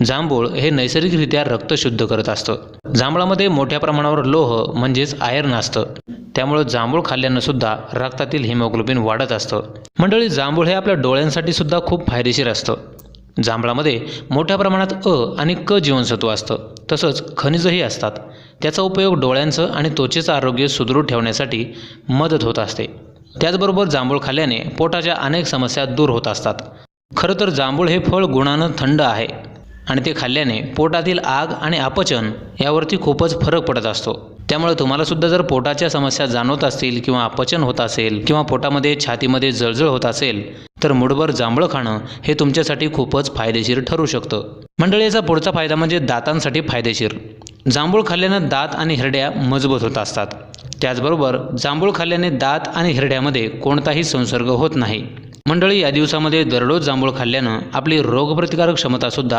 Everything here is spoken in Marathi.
जांभूळ हे नैसर्गिकरित्या रक्त शुद्ध करत असतं। जांभळामध्ये मोठ्या प्रमाणावर लोह म्हणजेच आयर्न असतं, त्यामुळे जांभूळ खाल्ल्यानं सुद्धा रक्तातील हिमोग्लोबिन वाढत असतं। मंडळी, जांभूळ हे आपल्या डोळ्यांसाठी सुद्धा खूप फायदेशीर असतं। जांभळामध्ये मोठ्या प्रमाणात अ आणि क जीवनसत्व असतं, तसंच खनिजही असतात। त्याचा उपयोग डोळ्यांचं आणि त्वचेचं आरोग्य सुदृढ ठेवण्यासाठी मदत होत असते। त्याचबरोबर जांभूळ खाल्ल्याने पोटाच्या अनेक समस्या दूर होत असतात। खरं तर जांभूळ हे फळ गुणानं थंड आहे आणि ते खाल्ल्याने पोटातील आग आणि अपचन यावरती खूपच फरक पडत असतो। त्यामुळे तुम्हाला सुद्धा जर पोटाच्या समस्या जाणवत असतील किंवा अपचन होत असेल किंवा पोटामध्ये छातीमध्ये जळजळ होत असेल तर मुठभर जांभळं खाणं हे तुमच्यासाठी खूपच फायदेशीर ठरू शकतं। मंडळी, याचा पुढचा फायदा म्हणजे दातांसाठी फायदेशीर। जांभूळ खाल्ल्यानं दात आणि हिरड्या मजबूत होत असतात। त्याचबरोबर जांभूळ खाल्ल्याने दात आणि हिरड्यामध्ये कोणताही संसर्ग होत नाही। मंडळी, या दिवसामध्ये दररोज जांभूळ खाल्ल्यानं आपली रोगप्रतिकारक क्षमता सुद्धा